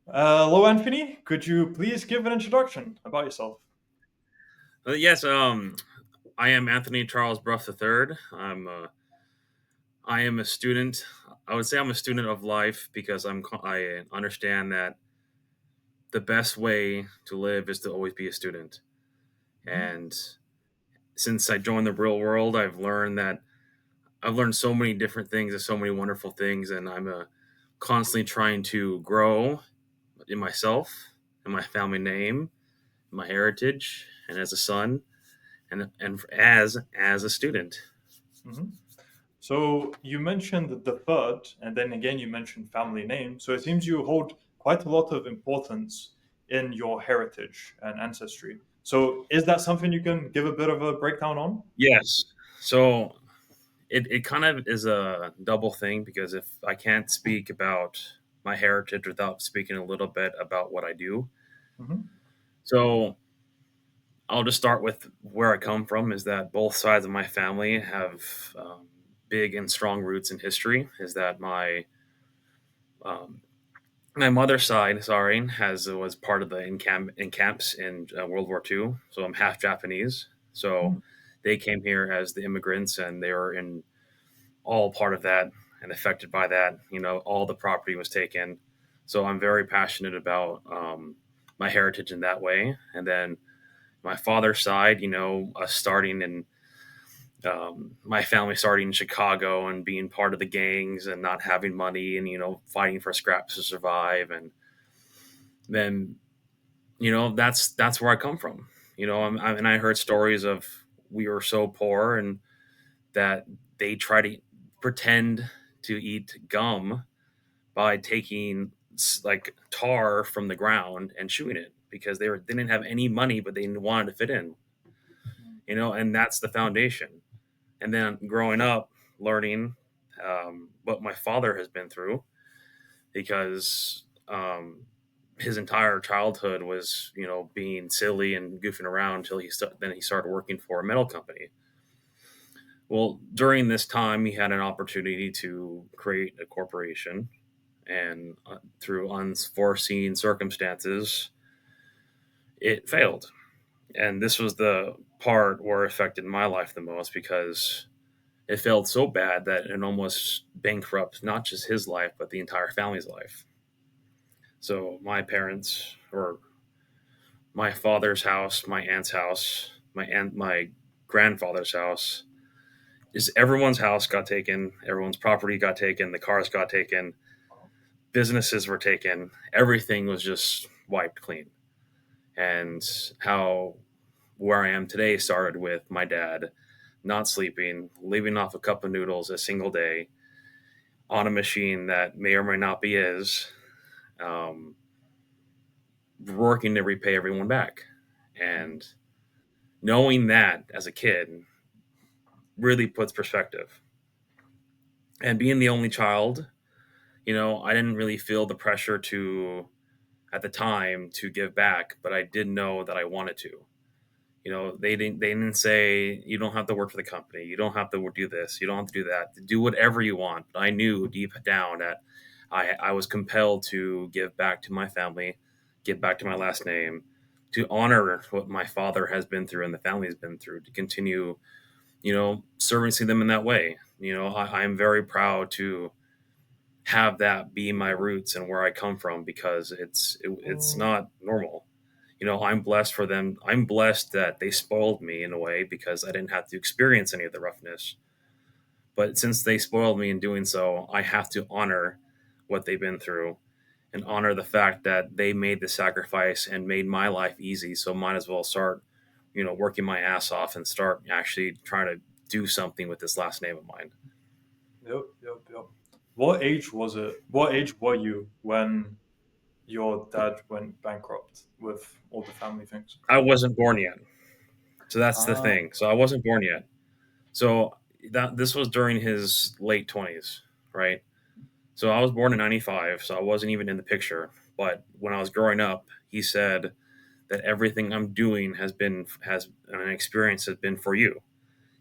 Hello, Anthony. Could you please give an introduction about yourself? Yes, I am Anthony Charles Brough III. I am a student. I would say I'm a student of life because I understand that the best way to live is to always be a student. Mhm. And since I joined the real world, I've learned so many different things and so many wonderful things, and I'm constantly trying to grow in myself, in my family name, my heritage, and as a son, and as a student. Mhm. So you mentioned the third, and then again you mentioned family name. So it seems you hold quite a lot of importance in your heritage and ancestry. So is that something you can give a bit of a breakdown on? Yes. So it kind of is a double thing because if I can't speak about my heritage without speaking a little bit about what I do. Hmm. So I'll just start with where I come from is that both sides of my family have big and strong roots in history. Is that um, my mother's side, sorry, has was part of the in camps in World War II. So I'm half Japanese. So they came here as the immigrants, and they were in all part of that and affected by that. All the property was taken. So I'm very passionate about my heritage in that way. And then my father's side, us starting in my family starting in Chicago and being part of the gangs and not having money and fighting for scraps to survive, and then that's where I come from. And I heard stories of we were so poor and that they try to pretend to eat gum by taking like tar from the ground and chewing it because they didn't have any money, but they wanted to fit in. And that's the foundation. And then growing up, learning what my father has been through because his entire childhood was being silly and goofing around until then he started working for a metal company. Well, during this time, he had an opportunity to create a corporation, and through unforeseen circumstances, it failed. And this was the part where it affected my life the most because it failed so bad that it almost bankrupted not just his life, but the entire family's life. So my parents, or my father's house, my aunt's house, my grandfather's house, is everyone's house got taken, everyone's property got taken, the cars got taken, businesses were taken, everything was just wiped clean. And how where I am today started with my dad not sleeping, living off a cup of noodles a single day on a machine that may or may not be his, um, working to repay everyone back. And knowing that as a kid really puts perspective. And being the only child, I didn't really feel the pressure to at the time to give back, but I did know that I wanted to. They didn't say you don't have to work for the company, you don't have to do this, you don't have to do that, do whatever you want. But I knew deep down that I was compelled to give back to my family, give back to my last name, to honor what my father has been through and the family has been through, to continue servicing them in that way. I'm very proud to have that be my roots and where I come from because it's not normal. I'm blessed for them. I'm blessed that they spoiled me in a way because I didn't have to experience any of the roughness. But since they spoiled me in doing so, I have to honor what they've been through and honor the fact that they made the sacrifice and made my life easy. So might as well start, working my ass off and start actually trying to do something with this last name of mine. Yep, yep, yep. What age was it? What age were you when your dad went bankrupt with all the family things? I wasn't born yet. So that's the Ah, thing. So I wasn't born yet. So that this was during his late 20s, right? So I was born in 95, so I wasn't even in the picture. But when I was growing up, he said that everything I'm doing has an experience has been for you.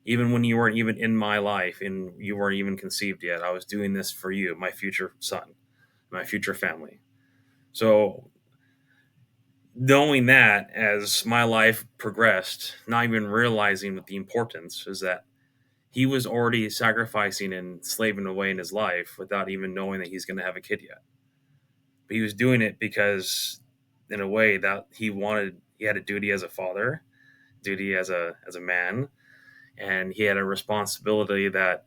Even when you weren't even in my life and you weren't even conceived yet, I was doing this for you, my future son, my future family. So knowing that as my life progressed, not even realizing what the importance is that he was already sacrificing and slaving away in his life without even knowing that he's going to have a kid yet. But he was doing it because, in a way, that he had a duty as a father, duty as a man, and he had a responsibility that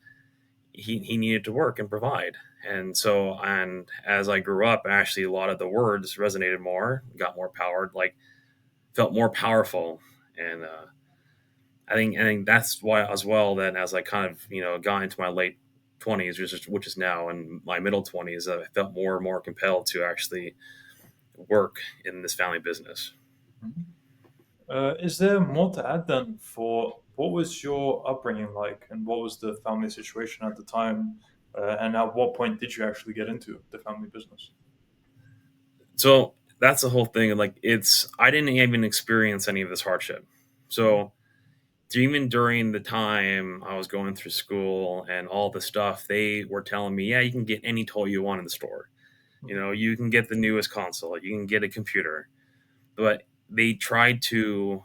he needed to work and provide. And so, and as I grew up, actually, a lot of the words resonated more, got more powered, like felt more powerful, and I think that's why as well that as I kind of got into my late 20s, which is now, and my middle 20s, I felt more and more compelled to actually work in this family business. Mhm. Is there more to add then for what was your upbringing like and what was the family situation at the time? And at what point did you actually get into the family business? So that's the whole thing. Like it's I didn't even experience any of this hardship. Mhm. So even during the time I was going through school and all the stuff, they were telling me, yeah, you can get any toy you want in the store. You can get the newest console, you can get a computer, but they tried to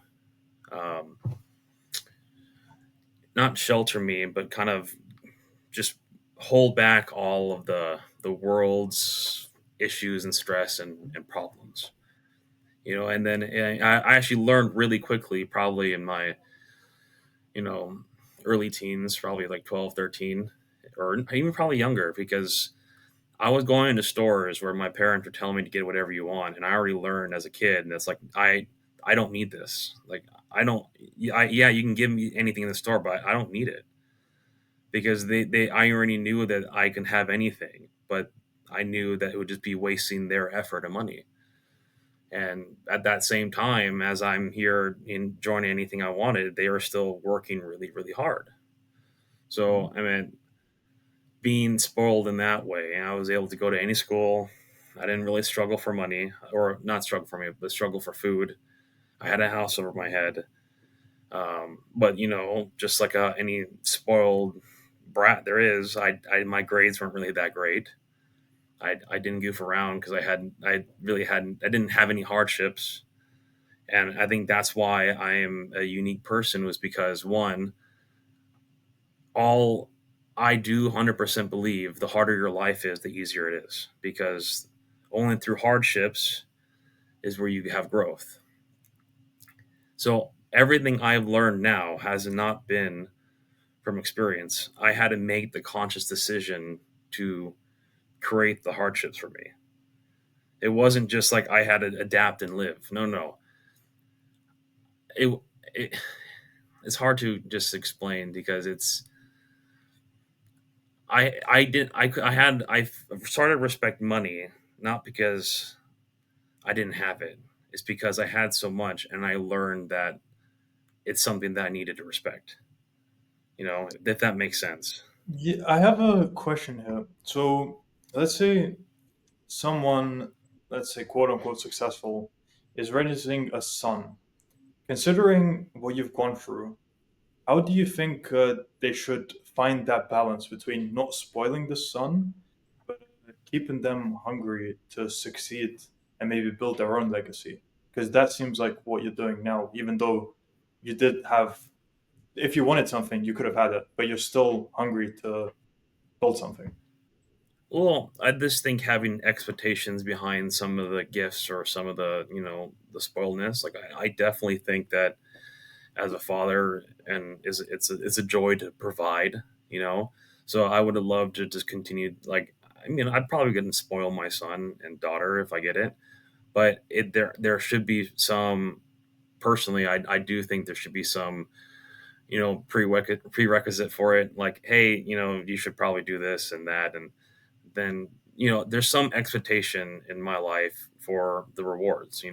um, not shelter me, but kind of just hold back all of the world's issues and stress and problems. And then I actually learned really quickly, probably in my you know early teens, probably like 12, 13, or even probably younger, because I was going into stores where my parents were telling me to get whatever you want, and I already learned as a kid, and it's like I don't need this. Like I don't. Yeah, you can give me anything in the store, but I don't need it, because they I already knew that I can have anything, but I knew that it would just be wasting their effort and money. And at that same time, as I'm here enjoying anything I wanted, they are still working really, really hard. So, Mhm. I mean, being spoiled in that way, I was able to go to any school. I didn't really struggle for money, or not struggle for money, but struggle for food. I had a house over my head. But, just like any spoiled brat there is, my grades weren't really that great. I didn't goof around because I didn't have any hardships. And I think that's why I am a unique person, was because, one, all I do 100% believe the harder your life is, the easier it is, because only through hardships is where you have growth. So everything I've learned now has not been from experience. I had to make the conscious decision to create the hardships for me. It wasn't just like I had to adapt and live. No, no. It, it it's hard to just explain, because I started to respect money, not because I didn't have it. It's because I had so much, and I learned that it's something that I needed to respect. If that makes sense. Yeah, I have a question here. So let's say someone, let's say quote unquote successful, is raising a son. Considering what you've gone through, how do you think they should find that balance between not spoiling the son, but keeping them hungry to succeed and maybe build their own legacy? Because that seems like what you're doing now, even though you did have, if you wanted something, you could have had it, but you're still hungry to build something. Well, I just think having expectations behind some of the gifts, or some of the spoiledness, like I definitely think that as a father, and it's a joy to provide. So I would have loved to just continue. Like, I mean, I'd probably get and spoil my son and daughter if I get it, but there should be some. Personally, I do think there should be some prerequisite for it. Like, hey, you should probably do this and that, and then there's some expectation in my life for the rewards.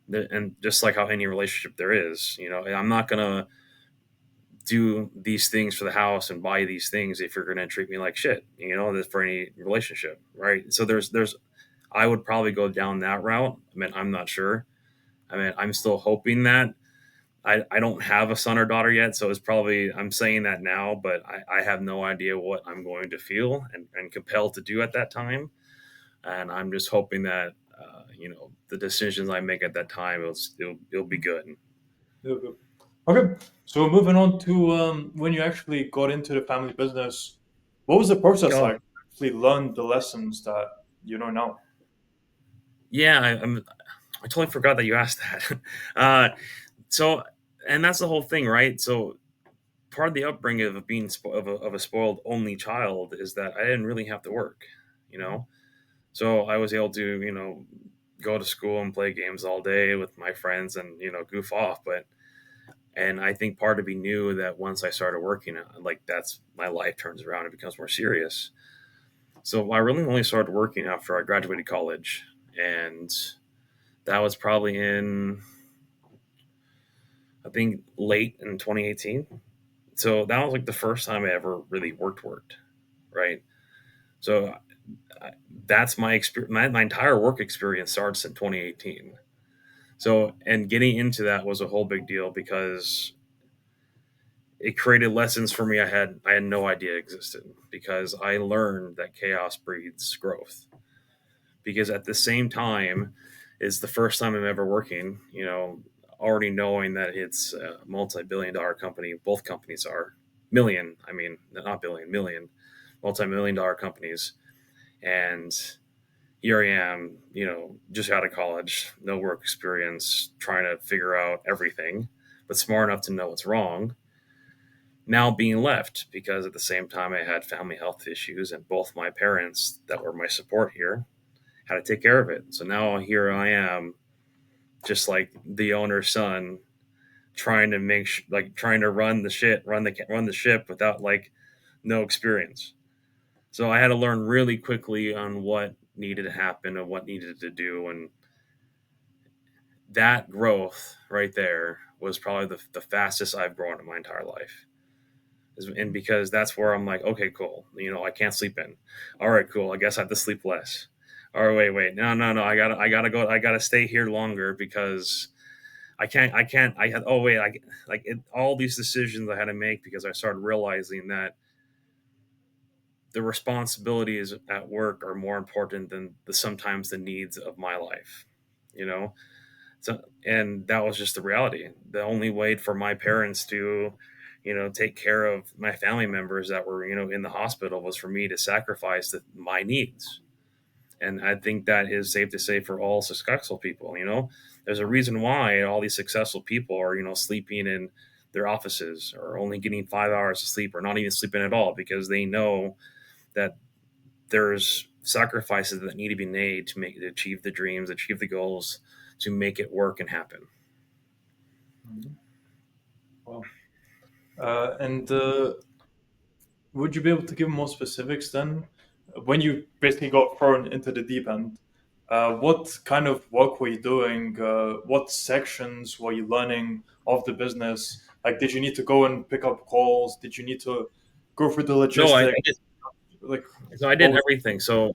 And just like how any relationship there is, I'm not gonna do these things for the house and buy these things if you're gonna treat me like shit. That's for any relationship, right? So there's I would probably go down that route. I mean, I'm not sure. I mean, I'm still hoping that I don't have a son or daughter yet, so it's probably, I'm saying that now, but I have no idea what I'm going to feel and compelled to do at that time. And I'm just hoping that the decisions I make at that time, it'll be good. Yep, yep. Okay, so moving on to when you actually got into the family business, what was the process Oh like? To actually learn the lessons that you know now. yeah, I totally forgot that you asked that. uh, so and that's the whole thing, right? So part of the upbringing of being of a spoiled only child is that I didn't really have to work, you know. So I was able to go to school and play games all day with my friends and goof off. And I think part of me knew that once I started working, like that's my life turns around and becomes more serious. So I really only started working after I graduated college, and that was probably in I think late in 2018. So that was like the first time I ever really worked, right? So I, that's my experience. My entire work experience starts in 2018. So and getting into that was a whole big deal because it created lessons for me I had no idea existed, because I learned that chaos breeds growth. Because at the same time, it's the first time I'm ever working, already knowing that it's a multi-billion-dollar company. Both companies are million, I mean, not billion, million, multi-million-dollar companies. And here I am, just out of college, no work experience, trying to figure out everything, but smart enough to know what's wrong. Now being left because at the same time I had family health issues, and both my parents that were my support here had to take care of it. So now here I am, just like the owner's son, trying to trying to run the ship without like no experience. So I had to learn really quickly on what needed to happen and what needed to do, and that growth right there was probably the fastest I've grown in my entire life. And because that's where I'm like, okay, cool. I can't sleep in. All right, cool. I guess I have to sleep less. All right, wait. No, no, no. I gotta go. I gotta stay here longer because I can't. I had. Oh wait. All these decisions I had to make because I started realizing that the responsibilities at work are more important than sometimes the needs of my life. You know, so, and that was just the reality. The only way for my parents to, take care of my family members that were, in the hospital was for me to sacrifice my needs. And I think that is safe to say for all successful people. There's a reason why all these successful people are, sleeping in their offices or only getting 5 hours of sleep or not even sleeping at all, because they know that there's sacrifices that need to be made to achieve the dreams, achieve the goals, to make it work and happen. Mhm. Wow. And would you be able to give more specifics then? When you basically got thrown into the deep end, what kind of work were you doing? What sections were you learning of the business? Like, did you need to go and pick up calls? Did you need to go through the No, I logistics? did. Like, So I what did was? everything. So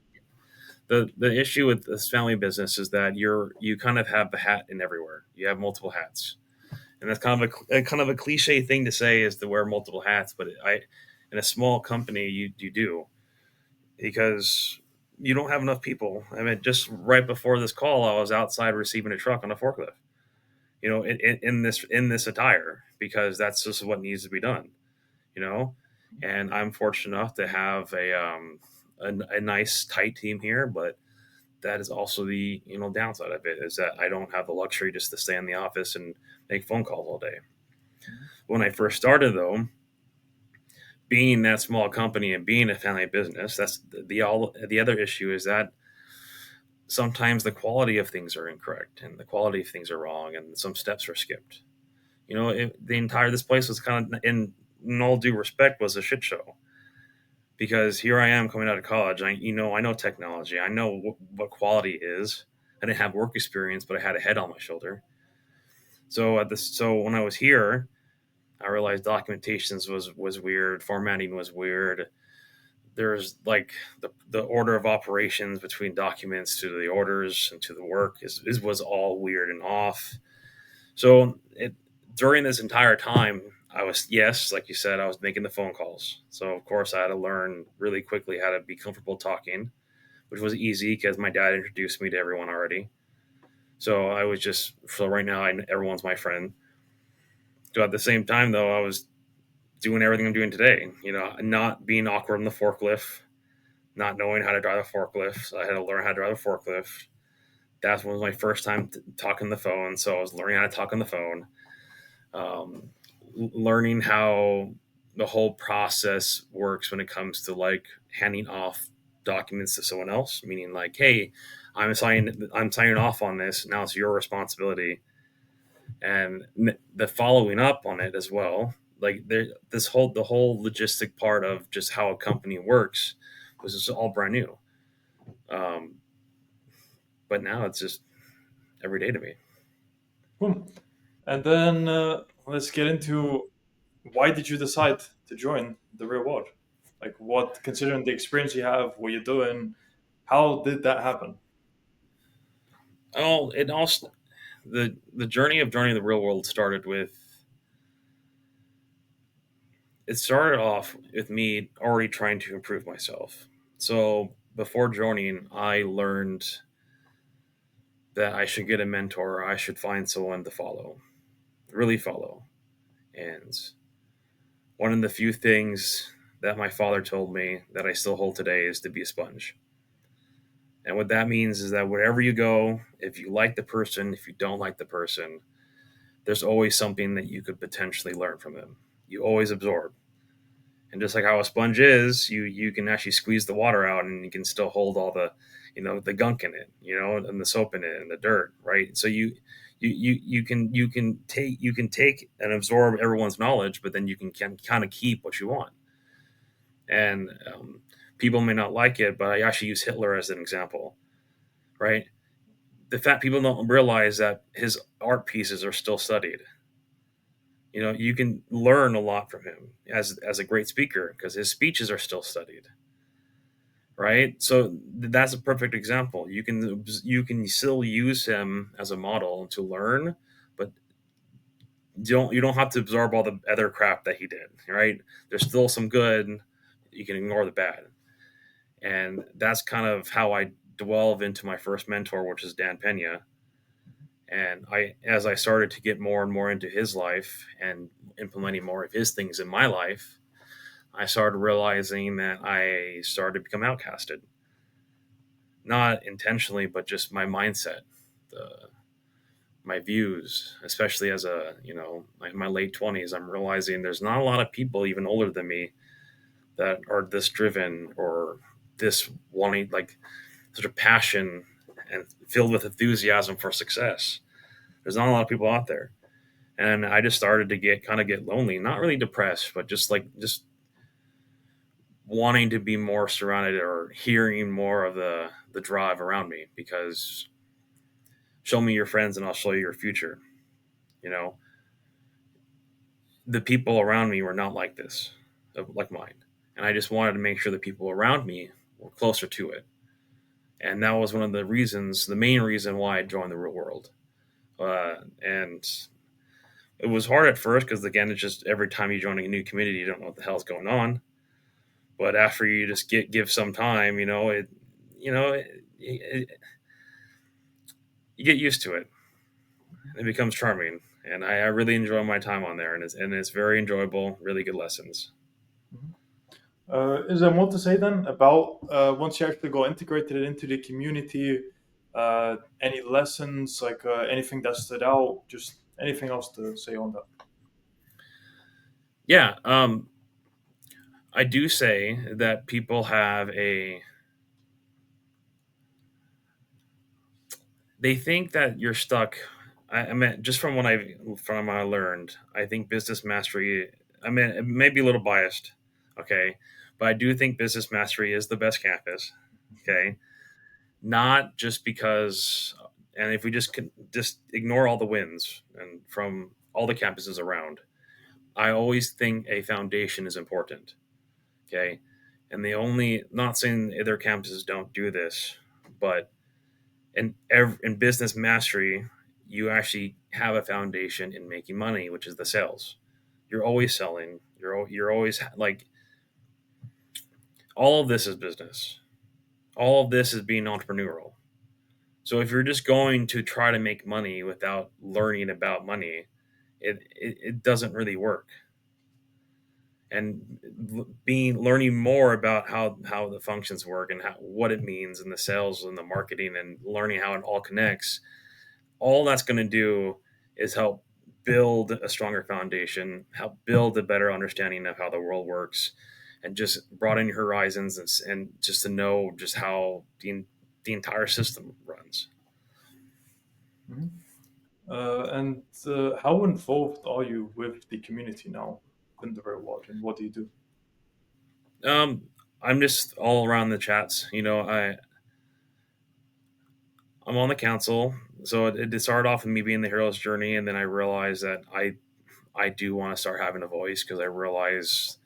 the issue with this family business is that you kind of have the hat in everywhere. You have multiple hats, and that's kind of a cliche thing to say, is to wear multiple hats. But in a small company, you do, because you don't have enough people. I mean, just right before this call, I was outside receiving a truck on a forklift. In this attire, because that's just what needs to be done. You know, and I'm fortunate enough to have a nice tight team here, but that is also the downside of it, is that I don't have the luxury just to stay in the office and make phone calls all day. When I first started, though, being that small company and being a family business, that's the other issue, is that sometimes the quality of things are incorrect and the quality of things are wrong and some steps are skipped. The entire this place was kind of, in all due respect, was a shit show, because here I am coming out of college. I know technology. I know what quality is. I didn't have work experience, but I had a head on my shoulder. So when I was here, I realized documentations was weird, formatting was weird. There's like the order of operations between documents to the orders and to the work was all weird and off. So during this entire time, I was, yes, like you said, I was making the phone calls. So of course I had to learn really quickly how to be comfortable talking, which was easy because my dad introduced me to everyone already. So I was just so right now everyone's my friend. So at the same time though, I was doing everything I'm doing today. Not being awkward on the forklift, not knowing how to drive a forklift. So I had to learn how to drive a forklift. That was my first time talking on the phone, so I was learning how to talk on the phone. Um, Learning how the whole process works when it comes to like handing off documents to someone else, meaning like, hey, I'm signing off on this. Now it's your responsibility, and the following up on it as well. Like the whole logistic part of just how a company works was just all brand new. Um, but now it's just every day to me. Cool. And then let's get into why did you decide to join the real world? Like, what, considering the experience you have, what you're doing, how did that happen? Oh, it also the journey of joining the real world started with it started off with me already trying to improve myself. So before joining, I learned that I should get a mentor. I should find someone to follow, really follow. And one of the few things that my father told me that I still hold today is to be a sponge. And what that means is that wherever you go, if you like the person, if you don't like the person, there's always something that you could potentially learn from them. You always absorb. And just like how a sponge is, you can actually squeeze the water out and you can still hold all the gunk in it, and the soap in it and the dirt, right? So you can take and absorb everyone's knowledge, but then you can kind of keep what you want. And people may not like it, but I actually use Hitler as an example, right? The fact people don't realize that his art pieces are still studied. You can learn a lot from him as a great speaker because his speeches are still studied, right? So that's a perfect example. You can still use him as a model to learn, but you don't have to absorb all the other crap that he did, right? There's still some good. You can ignore the bad, and that's kind of how I delve into my first mentor, which is Dan Pena. And as I started to get more and more into his life and implementing more of his things in my life, I started realizing that I started to become outcasted. Not intentionally, but just my mindset, the, my views, especially as in my late 20s, I'm realizing there's not a lot of people even older than me that are this driven or this wanting, like, such a passion and filled with enthusiasm for success. There's not a lot of people out there. And I just started to get lonely, not really depressed, but just wanting to be more surrounded or hearing more of the drive around me, because show me your friends and I'll show you your future. You know, the people around me were not like this, like mine. And I just wanted to make sure the people around me were closer to it. And that was one of the reasons, the main reason why I joined the real world. And it was hard at first because, again, it's just every time you join a new community, you don't know what the hell's going on. But after you just give some time, you know, you get used to it. It becomes charming, and I really enjoy my time on there, and it's very enjoyable. Really good lessons. Mhm. Is there more to say then about once you actually go integrated it into the community? Any lessons, like anything that stood out? Just anything else to say on that? Yeah, I do say that people have they think that you're stuck. I mean, just from what I learned, I think business mastery. I mean, it may be a little biased, okay, but I do think business mastery is the best campus. Okay, not just because, and if we just ignore all the wins and from all the campuses around, I always think a foundation is important. Okay, and the only not saying other campuses don't do this, but in business mastery, you actually have a foundation in making money, which is the sales. You're always selling. You're always like all of this is business. All of this is being entrepreneurial. So if you're just going to try to make money without learning about money, it doesn't really work. And being learning more about how the functions work and what it means and the sales and the marketing and learning how it all connects, all that's going to do is help build a stronger foundation, help build a better understanding of how the world works, and just broaden your horizons, and just to know just how the entire system runs. Mhm. And how involved are you with the community now in the real world, and what do you do? I'm just all around the chats. I'm on the council, so it started off with me being the hero's journey, and then I realized that I do want to start having a voice because I realize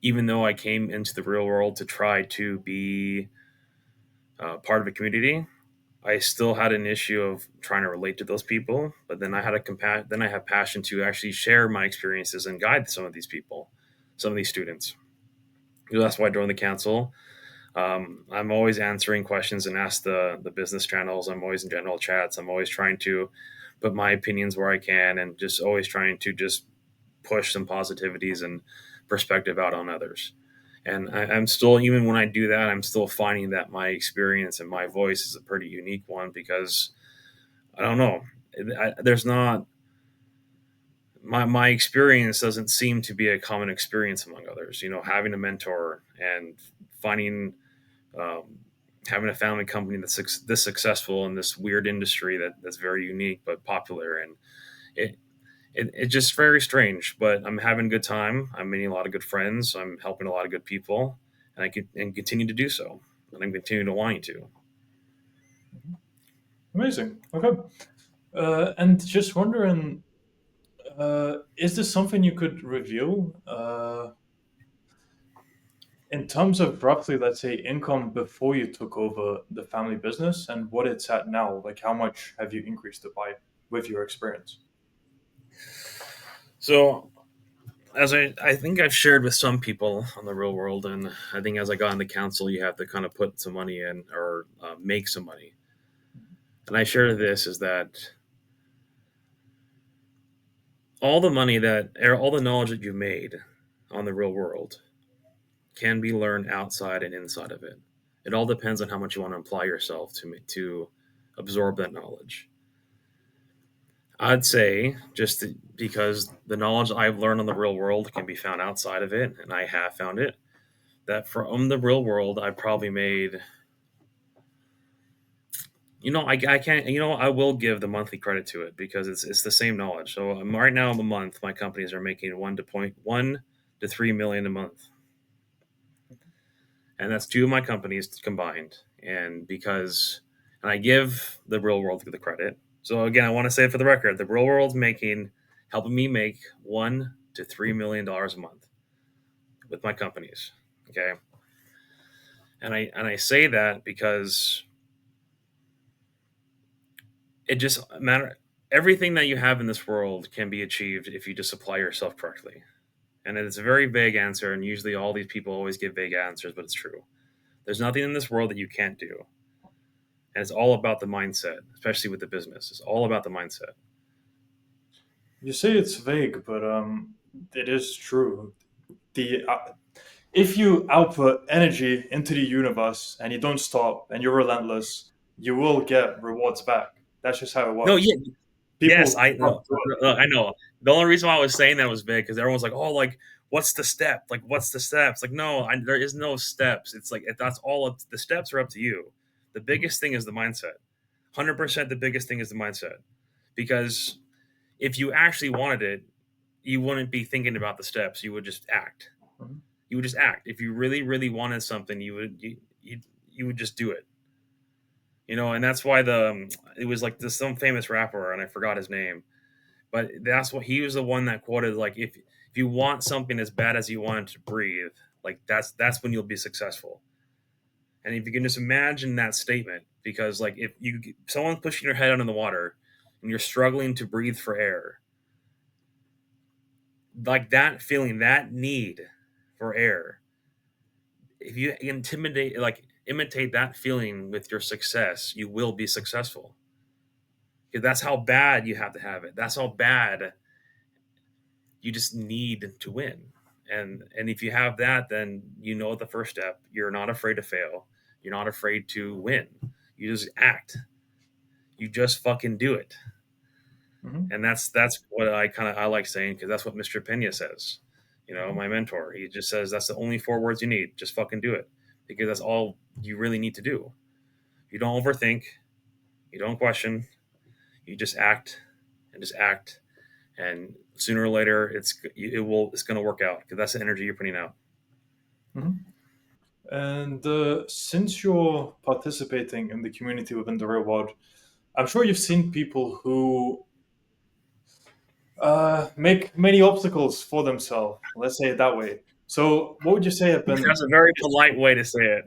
even though I came into the real world to try to be part of a community, I still had an issue of trying to relate to those people. But then then I have passion to actually share my experiences and guide some of these people, some of these students. So that's why I joined the council. I'm always answering questions and ask the business channels. I'm always in general chats. I'm always trying to put my opinions where I can, and just always trying to just push some positivities and perspective out on others. And I'm still, even when I do that, I'm still finding that my experience and my voice is a pretty unique one because I don't know, there's not my experience doesn't seem to be a common experience among others. Having a mentor and finding um, having a family company that's this successful in this weird industry that's very unique but popular, and it, it's just very strange. But I'm having a good time. I'm meeting a lot of good friends. I'm helping a lot of good people, and I can and continue to do so, and I'm continuing to wanting to. Mhm. Amazing. Okay. And just wondering, is this something you could reveal? In terms of roughly, let's say, income before you took over the family business and what it's at now, like how much have you increased it by with your experience? So as I think I've shared with some people on the real world, and I think as I got into council, you have to kind of put some money in or make some money. And I share this is that all the knowledge that you made on the real world can be learned outside and inside of it. It all depends on how much you want to apply yourself to absorb that knowledge. I'd say because the knowledge I've learned on the real world can be found outside of it, and I have found it, that from the real world, I probably made, I can't, I will give the monthly credit to it because it's the same knowledge. So right now, a month, my companies are making 1 to 3 million a month, and that's two of my companies combined. And I give the real world the credit. So again, I want to say it for the record: the real world's helping me make $1 to 3 million a month with my companies. Okay, and I say that because it just matter. Everything that you have in this world can be achieved if you just apply yourself correctly. And it's a very vague answer, and usually all these people always give vague answers, but it's true. There's nothing in this world that you can't do. And it's all about the mindset, especially with the business. It's all about the mindset. You say it's vague, but it is true. The If you output energy into the universe and you don't stop and you're relentless, you will get rewards back. That's just how it No, works. yeah, yes, People can't do it. I know. The only reason why I was saying that was big because everyone's like, "Oh, like what's the step? Like what's the steps?" Like, no, there is no steps. It's like that's all up. The steps are up to you. The Mhm, biggest thing is the mindset. 100%, the biggest thing is the mindset. Because if you actually wanted it, you wouldn't be thinking about the steps. You would just act. mhm. You would just act. If you really, really wanted something, you would just do it. And that's why it was like this some famous rapper, and I forgot his name, but that's what he was the one that quoted like if you want something as bad as you want it to breathe, like that's when you'll be successful. And if you can just imagine that statement, because like if someone's pushing your head under the water and you're struggling to breathe for air, like that feeling, that need for air, if you intimidate, like imitate that feeling with your success, you will be successful. Because that's how bad you have to have it. That's how bad you just need to win. And if you have that, then you know the first step. You're not afraid to fail. You're not afraid to win. You just act. You just fucking do it. Hmm. And that's what I like saying, because that's what Mr. Pena says. Hmm. My mentor. He just says that's the only 4 words you need. Just fucking do it, because that's all you really need to do. You don't overthink. You don't question. You just act and just act, and sooner or later it's going to work out, because that's the energy you're putting out. Hmm. And since you're participating in the community within the real world, I'm sure you've seen people who make many obstacles for themselves. Let's say it that way. So, what would you say have been That's a very polite way to say it.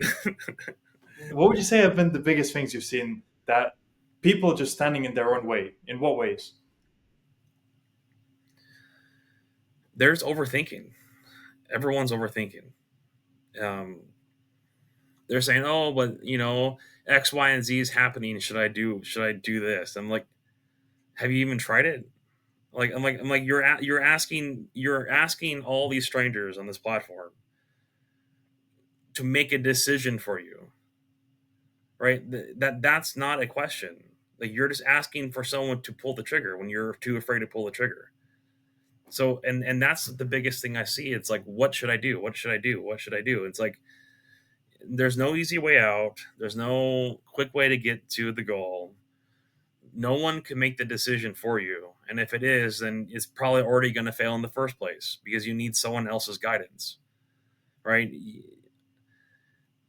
what would you say have been the biggest things you've seen that people just standing in their own way? In what ways? There's overthinking. Everyone's overthinking. Um, they're saying, "Oh, but X, Y, and Z is happening. Should I do this?" I'm like, "Have you even tried it?" I'm like, you're asking all these strangers on this platform to make a decision for you, right? That's not a question. Like, you're just asking for someone to pull the trigger when you're too afraid to pull the trigger. So, and that's the biggest thing I see. It's like, what should I do? What should I do? What should I do? It's like, there's no easy way out. There's no quick way to get to the goal. No one can make the decision for you. And if it is, then it's probably already going to fail in the first place, because you need someone else's guidance, right?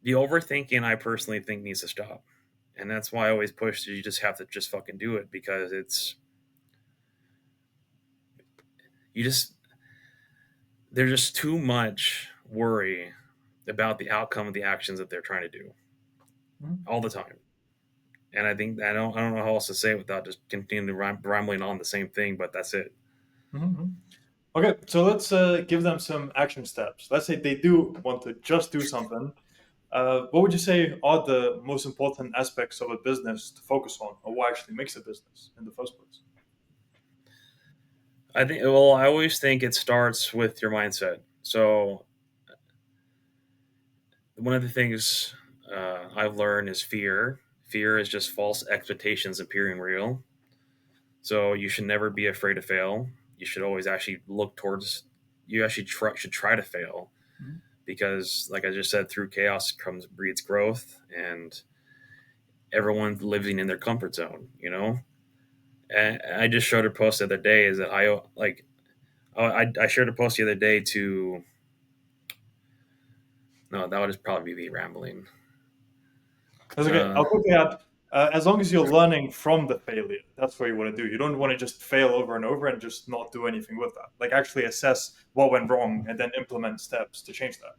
The overthinking, I personally think, needs to stop. And that's why I always push, you just have to just fucking do it, because you just, there's just too much worry about the outcome of the actions that they're trying to do Mhm. all the time. And I think I don't know how else to say it without just continuing to rambling on the same thing, but that's it. Mhm. Okay, so let's give them some action steps. Let's say they do want to just do something. What would you say are the most important aspects of a business to focus on, or what actually makes a business in the first place? I always think it starts with your mindset. So one of the things I've learned is fear. Fear is just false expectations appearing real. So you should never be afraid to fail. You should always actually look towards. You actually should try to fail, Mhm. because, like I just said, through chaos comes breeds growth, and everyone's living in their comfort zone. And I just showed a post the other day. Is that I shared a post the other day to. No, that would just probably be rambling. That's okay. Uh, I'll quickly add, as long as you're learning from the failure, that's what you want to do. You don't want to just fail over and over and just not do anything with that. Like actually assess what went wrong and then implement steps to change that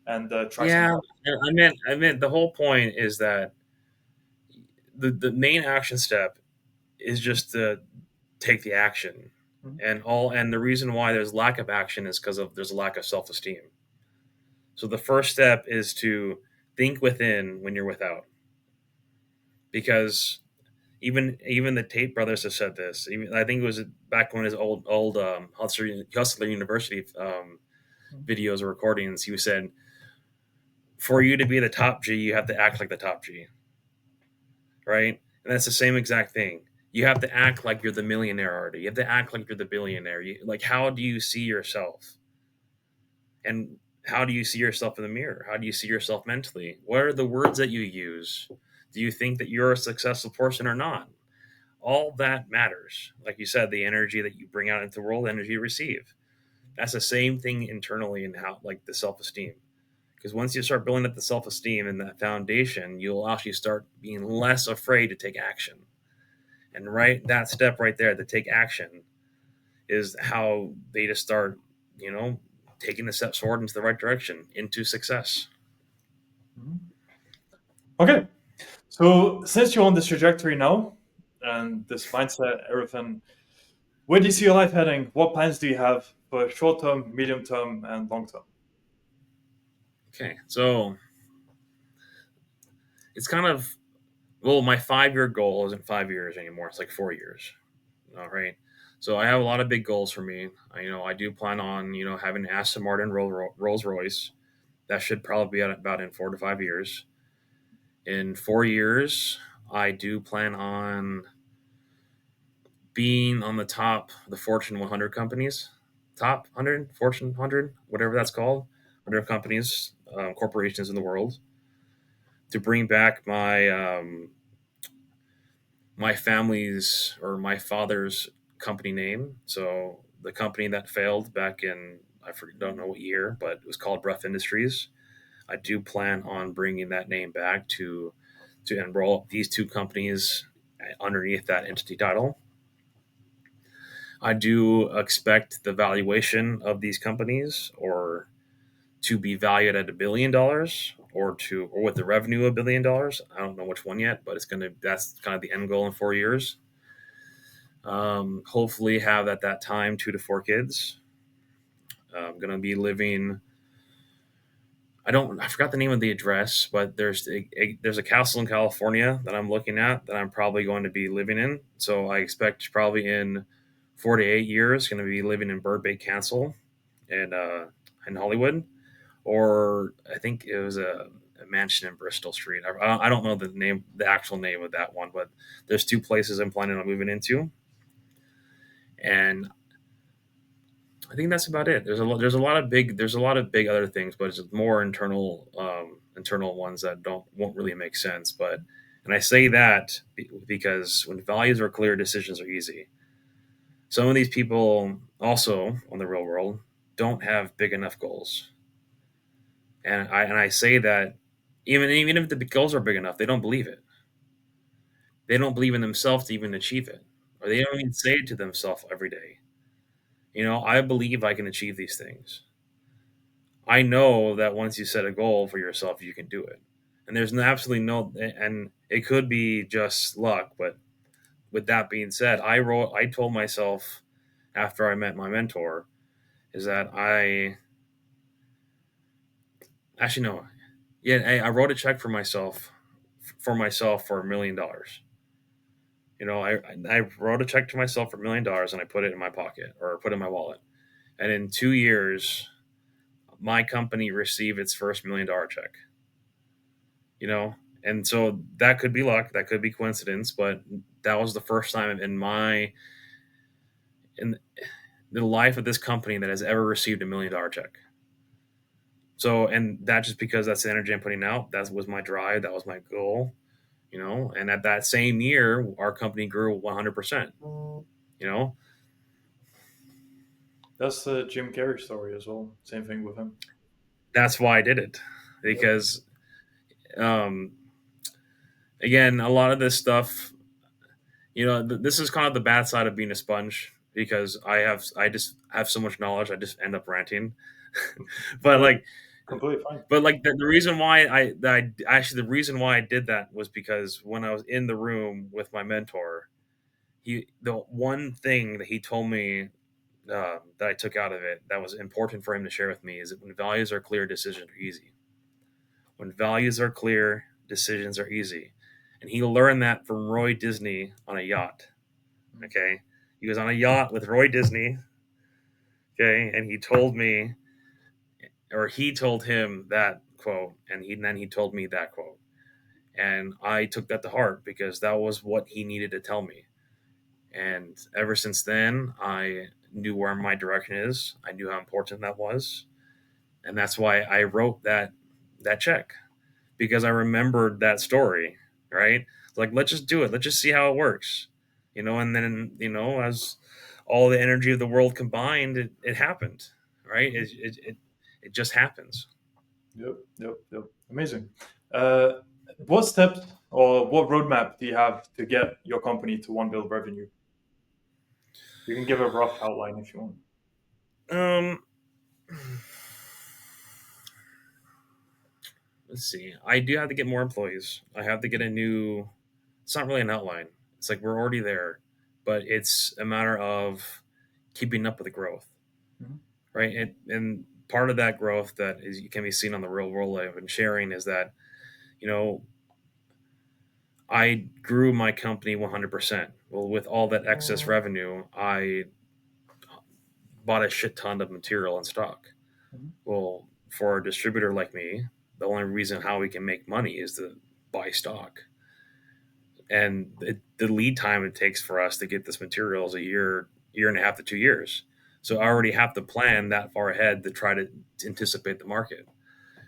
and try yeah, something else. I meant the whole point is that the main action step is just to take the action, Mhm. and the reason why there's lack of action is because of there's a lack of self-esteem. So the first step is to think within when you're without, because even the Tate brothers have said this. Even, I think it was back when his old Hustler University Mhm. videos or recordings. He was saying, for you to be the top G, you have to act like the top G, right? And that's the same exact thing. You have to act like you're the millionaire already. You have to act like you're the billionaire. Like, how do you see yourself? And how do you see yourself in the mirror? How do you see yourself mentally? What are the words that you use? Do you think that you're a successful person or not? All that matters. Like you said, the energy that you bring out into the world, the energy you receive. That's the same thing internally in how, like, the self esteem. Because once you start building up the self esteem and that foundation, you'll actually start being less afraid to take action. And right, that step right there, to take action, is how they just start, you know, taking the steps forward into the right direction, into success. Mhm. Okay, so since you're on this trajectory now and this mindset, everything, where do you see your life heading? What plans do you have for short term, medium term, and long term? Okay, so it's kind of, well, my 5 year goal isn't 5 years anymore. It's like 4 years. All right. So I have a lot of big goals for me. I do plan on, having an Aston Martin Rolls Royce. That should probably be at about in 4 to 5 years. In 4 years, I do plan on being on the top of the Fortune 100 companies, top 100, Fortune 100, whatever that's called, 100 companies, corporations in the world, to bring back my family's or my father's company name. So the company that failed back in, don't know what year, but it was called Brough Industries. I do plan on bringing that name back to enroll these two companies underneath that entity title. I do expect the valuation of these companies or to be valued at $1 billion or with the revenue of $1 billion. I don't know which one yet, but that's kind of the end goal in 4 years. Hopefully have at that time 2 to 4 kids. I'm gonna be living. I forgot the name of the address, but there's a castle in California that I'm looking at that I'm probably going to be living in. So I expect probably in 4 to 8 years going to be living in Burbank Castle in Hollywood, or I think it was a mansion in Bristol Street. I don't know the actual name of that one, but there's two places I'm planning on moving into, and I think that's about it. There's a lot of big other things, but it's more internal ones that don't won't really make sense. But and I say that because when values are clear, decisions are easy. Some of these people also on the real world don't have big enough goals, and I say that even if the goals are big enough, they don't believe it. They don't believe in themselves to even achieve it, or they don't even say it to themselves every day. I believe I can achieve these things. I know that once you set a goal for yourself, you can do it. And there's absolutely no, and it could be just luck. But with that being said, I told myself after I met my mentor is that actually no, yeah, I wrote a check for myself for $1 million. I wrote a check to myself for $1 million and I put it in my pocket or put it in my wallet. And in 2 years, my company received its first $1 million check. you know and so that could be luck, that could be coincidence, but that was the first time in the life of this company that has ever received $1 million check. So, and that just because that's the energy I'm putting out, that was my drive, that was my goal. And at that same year our company grew 100%. you know That's the Jim Carrey story as well. Same thing with him. that's why I did it, Yep. because um again, a lot of this stuff, this is kind of the bad side of being a sponge, because I just have so much knowledge, I just end up ranting. but That's like completely fine. but like the reason why actually the reason why I did that was because when I was in the room with my mentor, the one thing that he told me, that I took out of it that was important for him to share with me, is that when values are clear, decisions are easy. When values are clear, decisions are easy. And he learned that from Roy Disney on a yacht. Okay. He was on a yacht with Roy Disney. Okay. And he told him that quote. And then he told me that quote. And I took that to heart because that was what he needed to tell me. And ever since then, I knew where my direction is. I knew how important that was. And that's why I wrote that check, because I remembered that story, right? It's like, let's just do it. Let's just see how it works. And then, as all the energy of the world combined, it happened, right? It just happens. Yep, yep, yep. Amazing. Uh, what steps or what roadmap do you have to get your company to 1 bill revenue? You can give a rough outline if you want. Um, let's see. I do have to get more employees. I have to get a new. It's not really an outline. It's like we're already there, but it's a matter of keeping up with the growth, Mhm. right? And part of that growth that can be seen on the real world I've been sharing is that, you know I grew my company 100%. Well, with all that excess revenue, I bought a shit ton of material and stock. Mhm. Well, for a distributor like me, the only reason how we can make money is to buy stock. And the lead time it takes for us to get this material is a year and a half to 2 years. So I Mhm. already have to plan that far ahead to try to anticipate the market.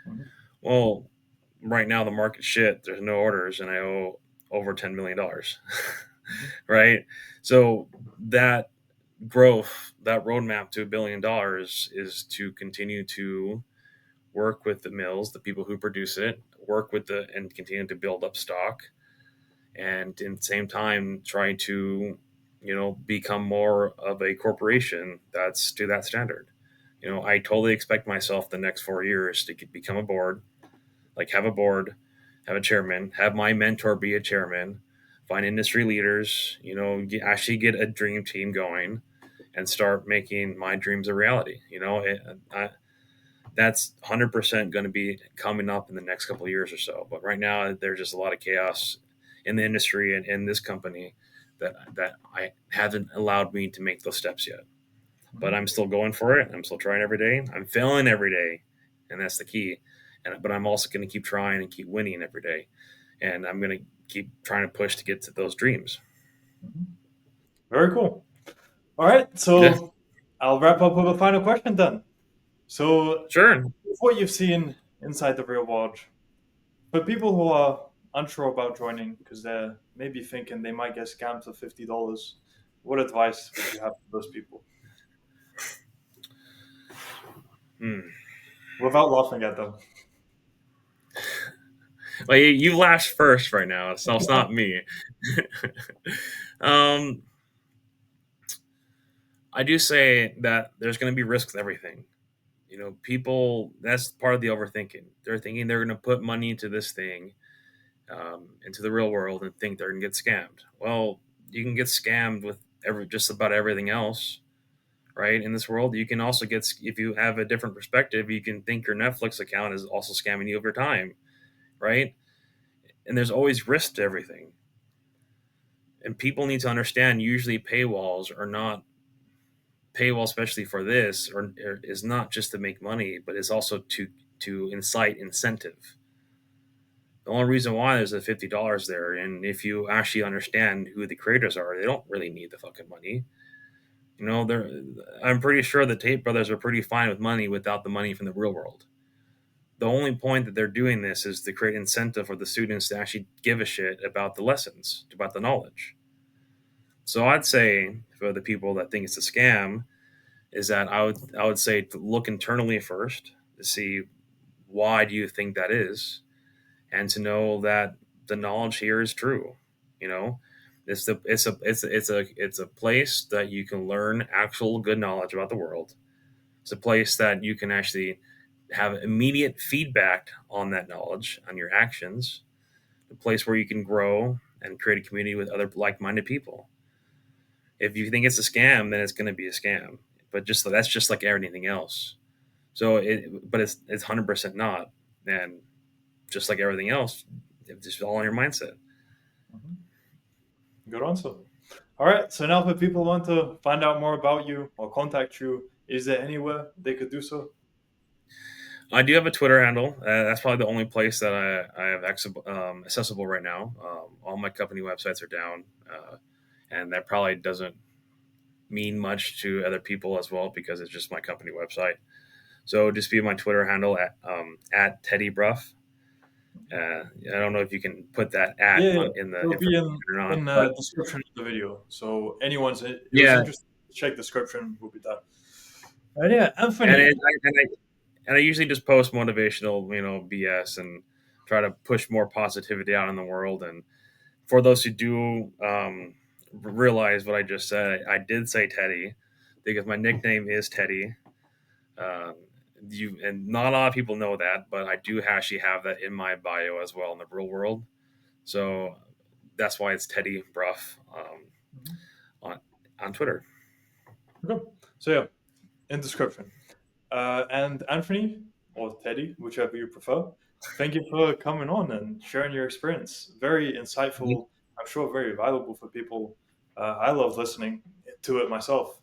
Mhm. Well, right now the market's shit. There's no orders, and I owe over $10 million, Mhm. right? So that growth, that roadmap to $1 billion, is to continue to work with the mills, the people who produce it, work with the and continue to build up stock, and in the same time try to become more of a corporation that's to that standard. I totally expect myself the next 4 years to become a board, like have a board, have a chairman, have my mentor be a chairman, find industry leaders, actually get a dream team going, and start making my dreams a reality. That's 100% going to be coming up in the next couple of years or so. But right now, there's just a lot of chaos in the industry and in this company that I haven't allowed me to make those steps yet. But Mhm. I'm still going for it. I'm still trying every day. I'm failing every day, and that's the key. But I'm also going to keep trying and keep winning every day, and I'm going to keep trying to push to get to those dreams. Mhm. Very cool. All right, Yeah, so I'll wrap up with a final question then. So, sure. with what you've seen inside the real world, for people who are unsure about joining because they're maybe thinking they might get scammed for $50, what advice would you have for those people Hmm. without laughing at them? Well, you laughed first right now, so it's not me. um, I do say that there's going to be risk with everything. People, that's part of the overthinking. They're thinking they're going to put money into this thing, into the real world, and think they're going to get scammed. Well, you can get scammed with just about everything else, right? In this world, you can also if you have a different perspective, you can think your Netflix account is also scamming you over time, right? And there's always risk to everything. And people need to understand usually paywalls are not paywall, especially for this, or is not just to make money, but is also to incite incentive. The only reason why there's a $50 there, and if you actually understand who the creators are, they don't really need the fucking money. They're I'm pretty sure the Tate brothers are pretty fine with money without the money from the real world. The only point that they're doing this is to create incentive for the students to actually give a shit about the lessons, about the knowledge. So I'd say for the people that think it's a scam, is that I would say to look internally first to see why do you think that is, and to know that the knowledge here is true. You know, it's a place that you can learn actual good knowledge about the world. It's a place that you can actually have immediate feedback on that knowledge, on your actions. A place where you can grow and create a community with other like-minded people. If you think it's a scam, then it's going to be a scam. But that's just like everything else. But it's 100% not, and just like everything else, it's just all in your mindset. Mhm. Good answer. All right, so now if people want to find out more about you or contact you, is there anywhere they could do so? I do have a Twitter handle. That's probably the only place that I have accessible right now. All my company websites are down, and that probably doesn't mean much to other people as well because it's just my company website. So just be my Twitter handle at Teddy Brough. I don't know if you can put that at Yeah, in the it'll be information or not, in but the description of the video. So anyone's who's yeah, interested, check description will be done. And yeah, and Anthony. it, and I usually just post motivational, BS, and try to push more positivity out in the world. And for those who do realize what I just said, I did say Teddy because my nickname is Teddy. Um, and not a lot of people know that, but I do actually have that in my bio as well in the real world. So that's why it's Teddy Brough Mhm. on on Twitter. Okay. So yeah, in description. And Anthony or Teddy, whichever you prefer. Thank you for coming on and sharing your experience. Very insightful. I'm sure very valuable for people. I love listening to it myself.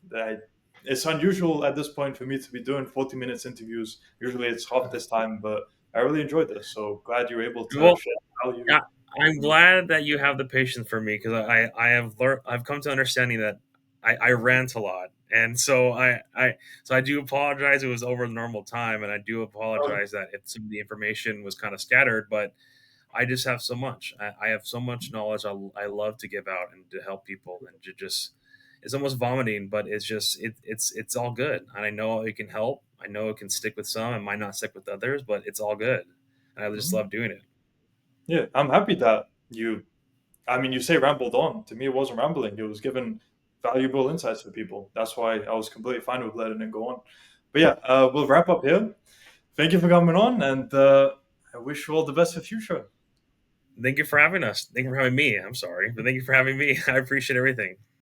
It's unusual at this point for me to be doing 40 minutes interviews. Usually it's half this time, but I really enjoyed this. So glad you're able to Well, share value. I, I'm glad that you have the patience for me because I have learned I've come to understanding that I rant a lot, and so I do apologize. It was over the normal time, and I do Oh, apologize that if some of the information was kind of scattered, but I just have so much. I have so much knowledge. I love to give out and to help people, and to just it's almost vomiting, but it's all good, and I know it can help. I know it can stick with some, it might not stick with others, but it's all good, and I just mhm. love doing it. Yeah, I'm happy that I mean, you say rambled on. To me, it wasn't rambling. It was giving valuable insights for people. That's why I was completely fine with letting it go on. But yeah, we'll wrap up here. Thank you for coming on, and I wish you all the best for future. Thank you for having us. Thank you for having me. I'm sorry, but thank you for having me. I appreciate everything.